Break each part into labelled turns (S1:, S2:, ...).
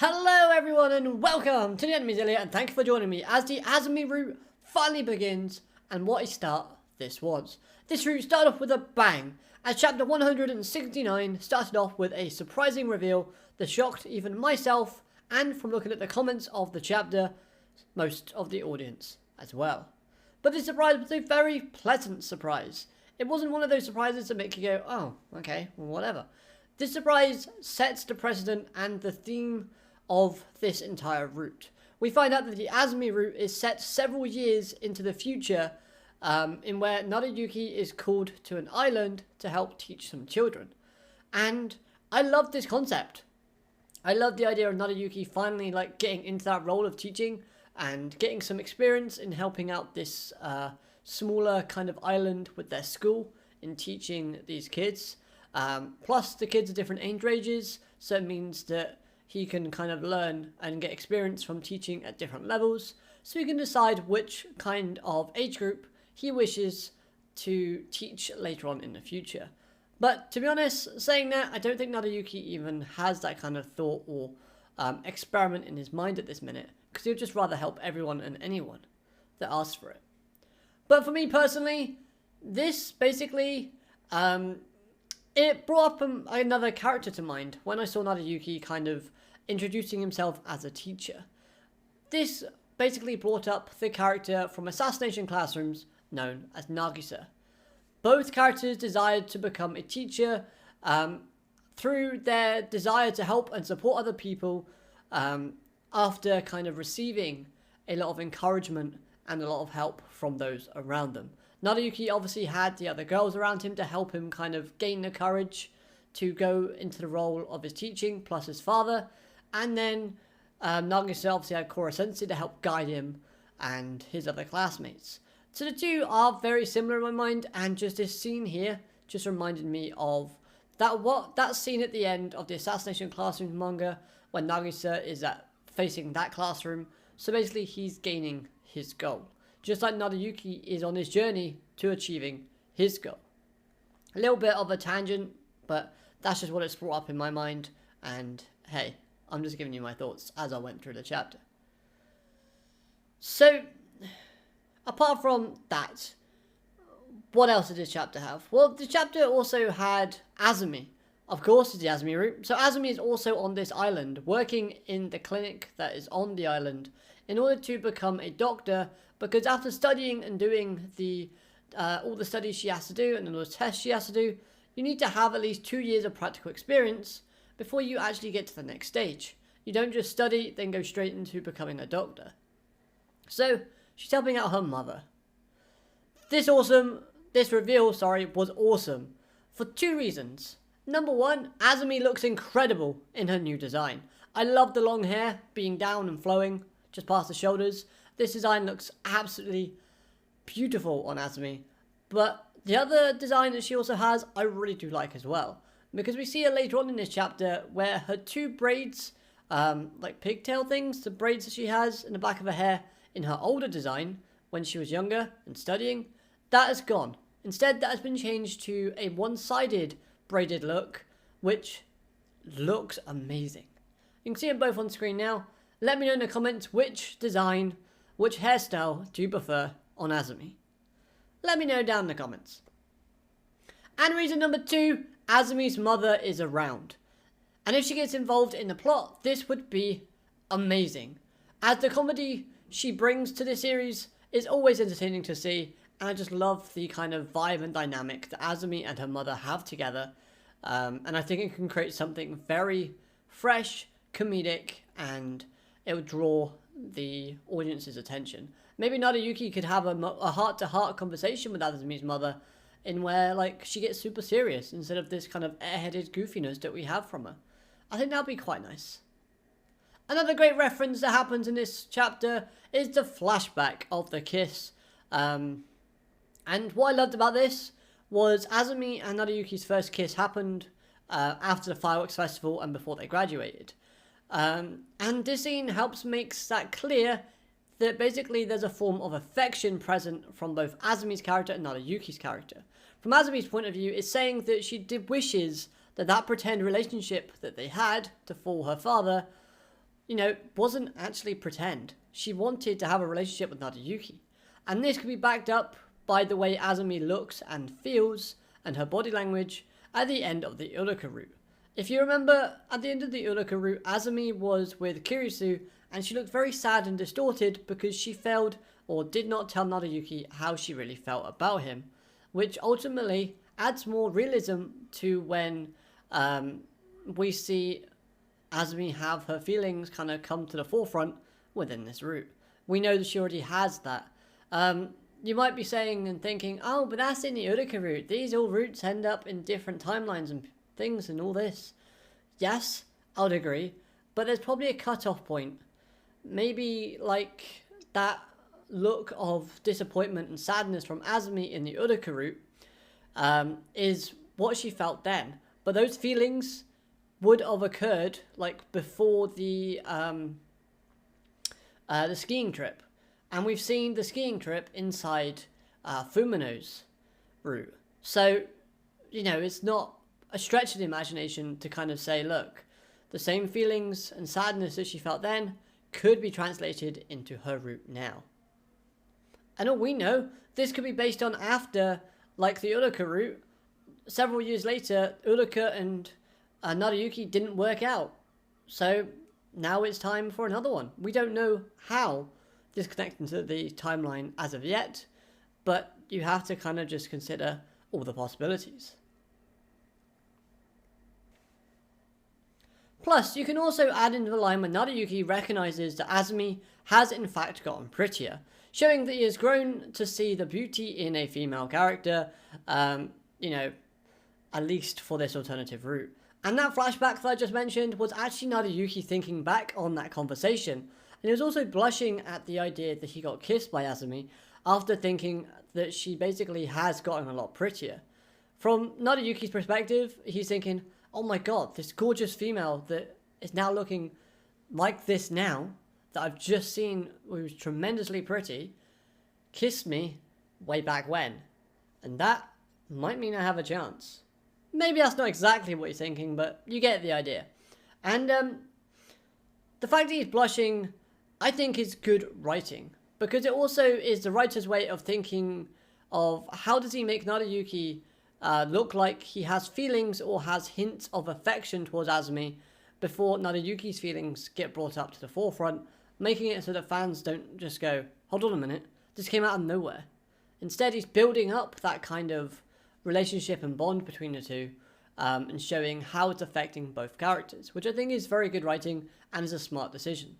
S1: Hello everyone and welcome to the Enemies Elliot, and thank you for joining me as the Asumi route finally begins. And what a start this was. This route started off with a bang, as chapter 169 started off with a surprising reveal that shocked even myself, and from looking at the comments of the chapter, most of the audience as well. But this surprise was a very pleasant surprise. It wasn't one of those surprises that make you go, oh, okay, well, whatever. This surprise sets the precedent and the theme of this entire route. We find out that the Asumi route is set several years into the future, in where Narayuki is called to an island to help teach some children. And I love this concept. I love the idea of Narayuki finally getting into that role of teaching and getting some experience in helping out this smaller kind of island with their school in teaching these kids. Plus the kids are different age ranges, so it means that he can kind of learn and get experience from teaching at different levels, so he can decide which kind of age group he wishes to teach later on in the future. But to be honest, saying that, I don't think Narayuki even has that kind of thought or experiment in his mind at this minute, because he would just rather help everyone and anyone that asks for it. But for me personally, this basically, it brought up another character to mind when I saw Narayuki kind of introducing himself as a teacher. This basically brought up the character from Assassination Classrooms known as Nagisa. Both characters desired to become a teacher through their desire to help and support other people after kind of receiving a lot of encouragement and a lot of help from those around them. Narayuki obviously had the other girls around him to help him kind of gain the courage to go into the role of his teaching, plus his father. And then Nagisa obviously had Kora Sensei to help guide him and his other classmates. So the two are very similar in my mind, and just this scene here just reminded me of that scene at the end of the Assassination Classroom manga when Nagisa is facing that classroom. So basically he's gaining his goal, just like Narayuki is on his journey to achieving his goal. A little bit of a tangent, but that's just what it's brought up in my mind, and hey, I'm just giving you my thoughts as I went through the chapter. So, apart from that, what else did this chapter have? Well, the chapter also had Asumi. Of course, it's the Asumi route. So Asumi is also on this island, working in the clinic that is on the island in order to become a doctor, because after studying and doing all the studies she has to do and all the tests she has to do, you need to have at least 2 years of practical experience before you actually get to the next stage. You don't just study, then go straight into becoming a doctor. So, she's helping out her mother. This reveal was awesome for 2 reasons. Number 1, Asumi looks incredible in her new design. I love the long hair being down and flowing just past the shoulders. This design looks absolutely beautiful on Asumi. But the other design that she also has, I really do like as well. Because we see her later on in this chapter where her 2 braids, like pigtail things, the braids that she has in the back of her hair in her older design when she was younger and studying, that has gone. Instead, that has been changed to a one-sided braided look, which looks amazing. You can see them both on screen now. Let me know in the comments which design, which hairstyle do you prefer on Asumi. Let me know down in the comments. And reason number 2, Asumi's mother is around. And if she gets involved in the plot, this would be amazing, as the comedy she brings to this series is always entertaining to see, and I just love the kind of vibe and dynamic that Asumi and her mother have together. And I think it can create something very fresh, comedic, and it would draw the audience's attention. Maybe Narayuki could have a heart-to-heart conversation with Asumi's mother, in where she gets super serious instead of this kind of airheaded goofiness that we have from her. I think that would be quite nice. Another great reference that happens in this chapter is the flashback of the kiss. And what I loved about this was Asumi and Narayuki's first kiss happened after the fireworks festival and before they graduated. And this scene helps makes that clear that basically there's a form of affection present from both Asumi's character and Narayuki's character. From Asumi's point of view, it's saying that she wishes that pretend relationship that they had to fool her father wasn't actually pretend. She wanted to have a relationship with Naruyuki. And this could be backed up by the way Asumi looks and feels and her body language at the end of the Uruka route. If you remember, at the end of the Uruka route, Asumi was with Kirisu and she looked very sad and distorted because she failed or did not tell Naruyuki how she really felt about him, which ultimately adds more realism to when we see Asumi have her feelings kind of come to the forefront within this route. We know that she already has that. You might be saying and thinking, oh, but that's in the Uruka route. These all routes end up in different timelines and things and all this. Yes, I would agree. But there's probably a cut-off point. Maybe like that look of disappointment and sadness from Asumi in the Uruka route is what she felt then. But those feelings would have occurred like before the skiing trip. And we've seen the skiing trip inside Fumino's route. So, it's not a stretch of the imagination to kind of say, look, the same feelings and sadness that she felt then could be translated into her route now. And all we know, this could be based on after, like the Uruka route, several years later, Uruka and Naruyuki didn't work out. So now it's time for another one. We don't know how this connects into the timeline as of yet, but you have to kind of just consider all the possibilities. Plus, you can also add into the line when Naruyuki recognizes that Asumi has in fact gotten prettier, showing that he has grown to see the beauty in a female character, at least for this alternative route. And that flashback that I just mentioned was actually Naruyuki thinking back on that conversation, and he was also blushing at the idea that he got kissed by Asumi after thinking that she basically has gotten a lot prettier. From Naruyuki's perspective, he's thinking, oh my god, this gorgeous female that is now looking like this now, that I've just seen was tremendously pretty, kissed me way back when. And that might mean I have a chance. Maybe that's not exactly what you're thinking, but you get the idea. And the fact that he's blushing, I think, is good writing, because it also is the writer's way of thinking of how does he make Naruyuki look like he has feelings or has hints of affection towards Asumi before Naruyuki's feelings get brought up to the forefront, making it so that fans don't just go, hold on a minute, this came out of nowhere. Instead, he's building up that kind of relationship and bond between the two, and showing how it's affecting both characters, which I think is very good writing and is a smart decision.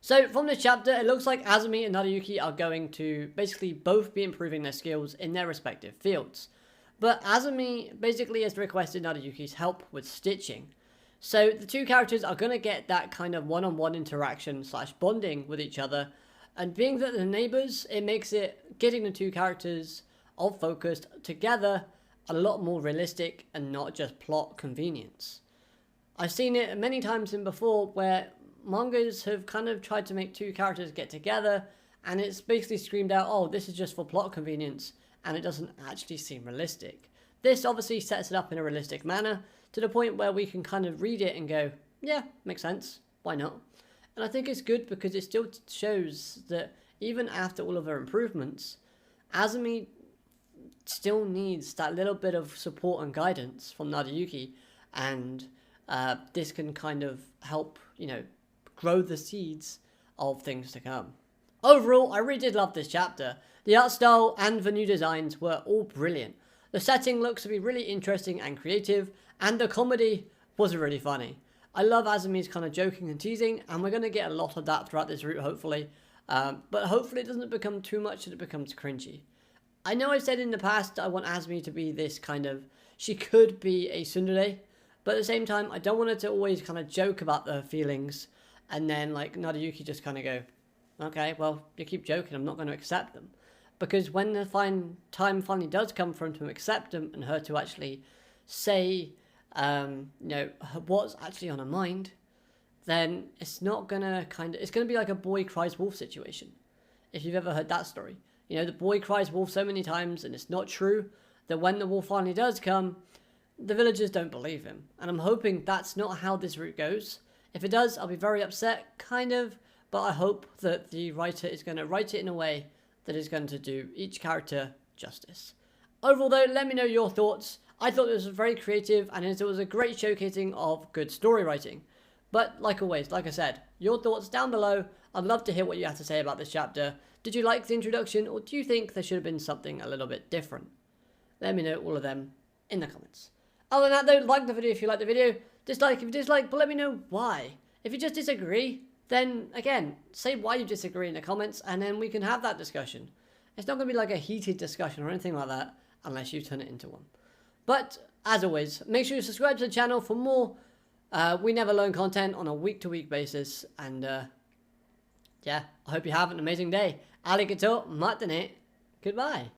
S1: So from this chapter, it looks like Asumi and Naruyuki are going to basically both be improving their skills in their respective fields. But Asumi basically has requested Naruyuki's help with stitching. So the two characters are going to get that kind of one-on-one interaction / bonding with each other. And being that they're neighbours, it makes it getting the two characters all focused together a lot more realistic and not just plot convenience. I've seen it many times in before where mangas have kind of tried to make two characters get together and it's basically screamed out, oh, this is just for plot convenience, and it doesn't actually seem realistic. This obviously sets it up in a realistic manner to the point where we can kind of read it and go, yeah, makes sense, why not? And I think it's good because it still shows that even after all of her improvements, Asumi still needs that little bit of support and guidance from Naruyuki, and this can kind of help, grow the seeds of things to come. Overall, I really did love this chapter. The art style and the new designs were all brilliant. The setting looks to be really interesting and creative, and the comedy was really funny. I love Asumi's kind of joking and teasing, and we're going to get a lot of that throughout this route, hopefully. But hopefully it doesn't become too much that it becomes cringy. I know I've said in the past I want Asumi to be this kind of, she could be a tsundere, but at the same time, I don't want her to always kind of joke about her feelings, and then like Naruyuki just kind of go, okay, well, you keep joking, I'm not going to accept them. Because when the time finally does come for him to accept them and her to actually say, what's actually on her mind, then it's not going to it's going to be like a boy cries wolf situation. If you've ever heard that story. The boy cries wolf so many times and it's not true that when the wolf finally does come, the villagers don't believe him. And I'm hoping that's not how this route goes. If it does, I'll be very upset, kind of, but I hope that the writer is going to write it in a way that is going to do each character justice. Overall though, let me know your thoughts. I thought this was very creative and it was a great showcasing of good story writing. But like always, like I said, your thoughts down below. I'd love to hear what you have to say about this chapter. Did you like the introduction, or do you think there should have been something a little bit different? Let me know all of them in the comments. Other than that though, like the video if you like the video, dislike if you dislike, but let me know why. If you just disagree, then again, say why you disagree in the comments and then we can have that discussion. It's not going to be like a heated discussion or anything like that unless you turn it into one. But as always, make sure you subscribe to the channel for more We Never Learn content on a week-to-week basis. And yeah, I hope you have an amazing day. Alligator, matane. Goodbye.